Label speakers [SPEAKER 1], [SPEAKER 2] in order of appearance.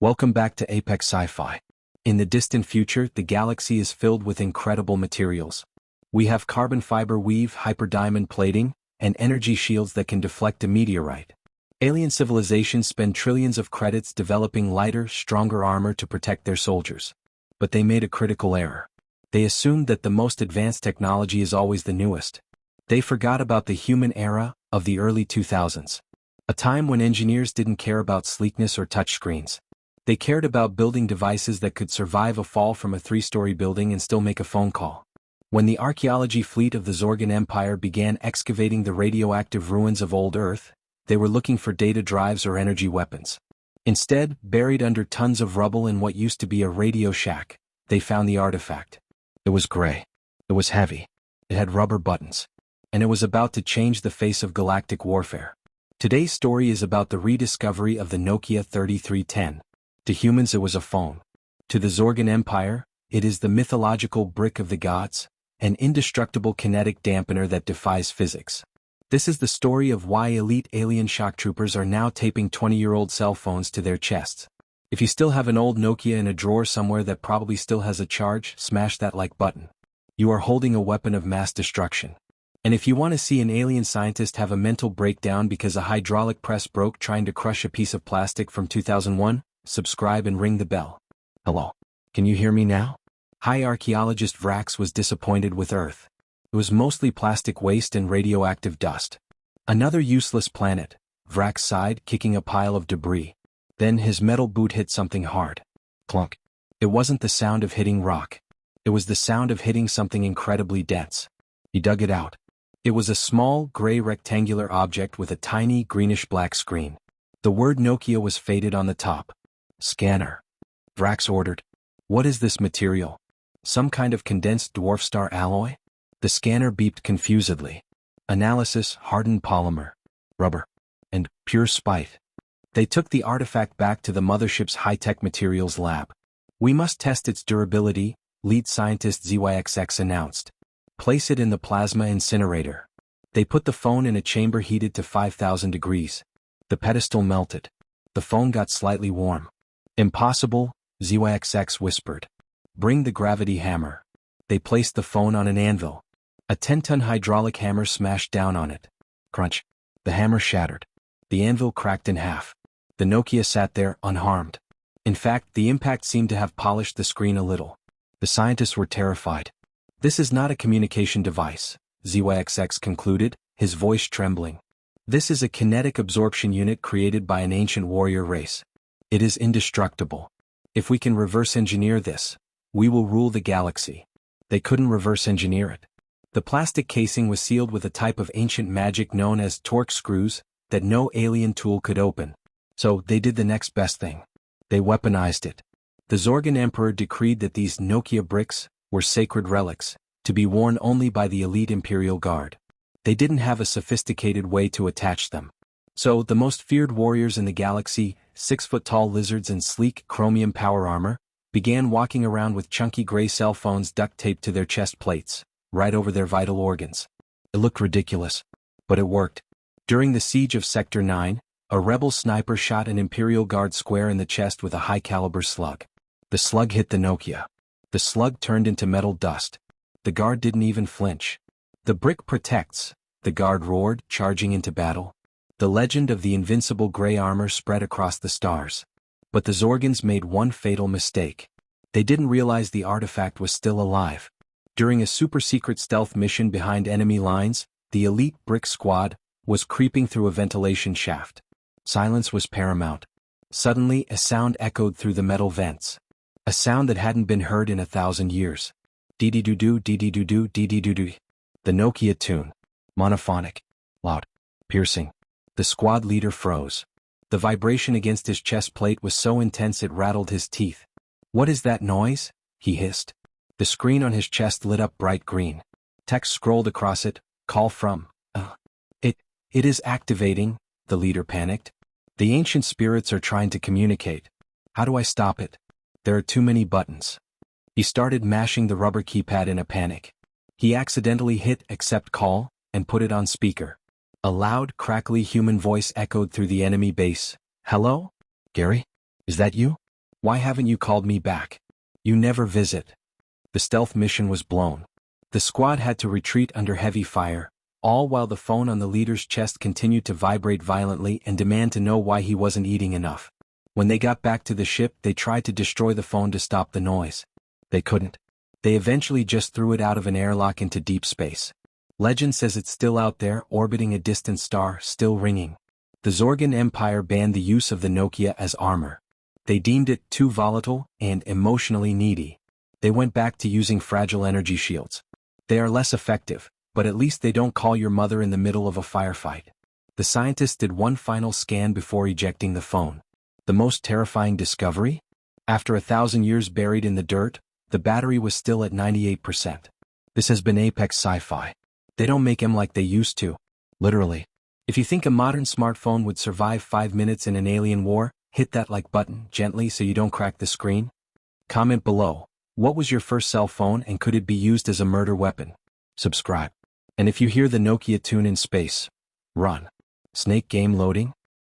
[SPEAKER 1] Welcome back to Apex Sci-Fi. In the distant future, the galaxy is filled with incredible materials. We have carbon fiber weave, hyperdiamond plating, and energy shields that can deflect a meteorite. Alien civilizations spend trillions of credits developing lighter, stronger armor to protect their soldiers. But they made a critical error. They assumed that the most advanced technology is always the newest. They forgot about the human era of the early 2000s. A time when engineers didn't care about sleekness or touchscreens. They cared about building devices that could survive a fall from a 3-story building and still make a phone call. When the archaeology fleet of the Zorgan Empire began excavating the radioactive ruins of old Earth, they were looking for data drives or energy weapons. Instead, buried under tons of rubble in what used to be a radio shack, they found the artifact. It was gray. It was heavy. It had rubber buttons. And it was about to change the face of galactic warfare. Today's story is about the rediscovery of the Nokia 3310. To humans it was a phone. To the Zorgan Empire, it is the mythological brick of the gods, an indestructible kinetic dampener that defies physics. This is the story of why elite alien shock troopers are now taping 20-year-old cell phones to their chests. If you still have an old Nokia in a drawer somewhere that probably still has a charge, smash that like button. You are holding a weapon of mass destruction. And if you want to see an alien scientist have a mental breakdown because a hydraulic press broke trying to crush a piece of plastic from 2001, subscribe and ring the bell. Hello. Can you hear me now? Hi, archaeologist Vrax was disappointed with Earth. It was mostly plastic waste and radioactive dust. Another useless planet, Vrax sighed, kicking a pile of debris. Then his metal boot hit something hard. Clunk. It wasn't the sound of hitting rock. It was the sound of hitting something incredibly dense. He dug it out. It was a small, gray rectangular object with a tiny, greenish-black screen. The word Nokia was faded on the top. Scanner. Vrax ordered. What is this material? Some kind of condensed dwarf star alloy? The scanner beeped confusedly. Analysis: hardened polymer, rubber, and pure spite. They took the artifact back to the mothership's high-tech materials lab. We must test its durability, lead scientist ZYXX announced. Place it in the plasma incinerator. They put the phone in a chamber heated to 5,000 degrees. The pedestal melted. The phone got slightly warm. Impossible, ZYXX whispered. Bring the gravity hammer. They placed the phone on an anvil. A 10-ton hydraulic hammer smashed down on it. Crunch. The hammer shattered. The anvil cracked in half. The Nokia sat there, unharmed. In fact, the impact seemed to have polished the screen a little. The scientists were terrified. This is not a communication device, ZYXX concluded, his voice trembling. This is a kinetic absorption unit created by an ancient warrior race. It is indestructible. If we can reverse engineer this, we will rule the galaxy. They couldn't reverse engineer it. The plastic casing was sealed with a type of ancient magic known as torque screws that no alien tool could open. So they did the next best thing. They weaponized it. The Zorgan Emperor decreed that these Nokia bricks were sacred relics, to be worn only by the elite Imperial Guard. They didn't have a sophisticated way to attach them. So the most feared warriors in the galaxy, 6-foot-tall lizards in sleek chromium power armor, began walking around with chunky gray cell phones duct taped to their chest plates, right over their vital organs. It looked ridiculous, but it worked. During the siege of Sector 9, a rebel sniper shot an Imperial Guard square in the chest with a high-caliber slug. The slug hit the Nokia. The slug turned into metal dust. The guard didn't even flinch. The brick protects, the guard roared, charging into battle. The legend of the invincible gray armor spread across the stars. But the Zorgans made one fatal mistake. They didn't realize the artifact was still alive. During a super-secret stealth mission behind enemy lines, the elite brick squad was creeping through a ventilation shaft. Silence was paramount. Suddenly, a sound echoed through the metal vents. A sound that hadn't been heard in 1,000 years. Dee-dee-doo-doo, dee-dee-doo-doo, dee-dee-doo-doo. The Nokia tune. Monophonic. Loud. Piercing. The squad leader froze. The vibration against his chest plate was so intense it rattled his teeth. What is that noise? He hissed. The screen on his chest lit up bright green. Text scrolled across it. Call from. It is activating, the leader panicked. The ancient spirits are trying to communicate. How do I stop it? There are too many buttons. He started mashing the rubber keypad in a panic. He accidentally hit accept call and put it on speaker. A loud, crackly human voice echoed through the enemy base. Hello? Gary? Is that you? Why haven't you called me back? You never visit. The stealth mission was blown. The squad had to retreat under heavy fire, all while the phone on the leader's chest continued to vibrate violently and demand to know why he wasn't eating enough. When they got back to the ship, they tried to destroy the phone to stop the noise. They couldn't. They eventually just threw it out of an airlock into deep space. Legend says it's still out there, orbiting a distant star, still ringing. The Zorgan Empire banned the use of the Nokia as armor. They deemed it too volatile and emotionally needy. They went back to using fragile energy shields. They are less effective, but at least they don't call your mother in the middle of a firefight. The scientists did one final scan before ejecting the phone. The most terrifying discovery? After 1,000 years buried in the dirt, the battery was still at 98%. This has been Apex Sci-Fi. They don't make them like they used to. Literally. If you think a modern smartphone would survive 5 minutes in an alien war, hit that like button gently so you don't crack the screen. Comment below. What was your first cell phone and could it be used as a murder weapon? Subscribe. And if you hear the Nokia tune in space, run. Snake game loading?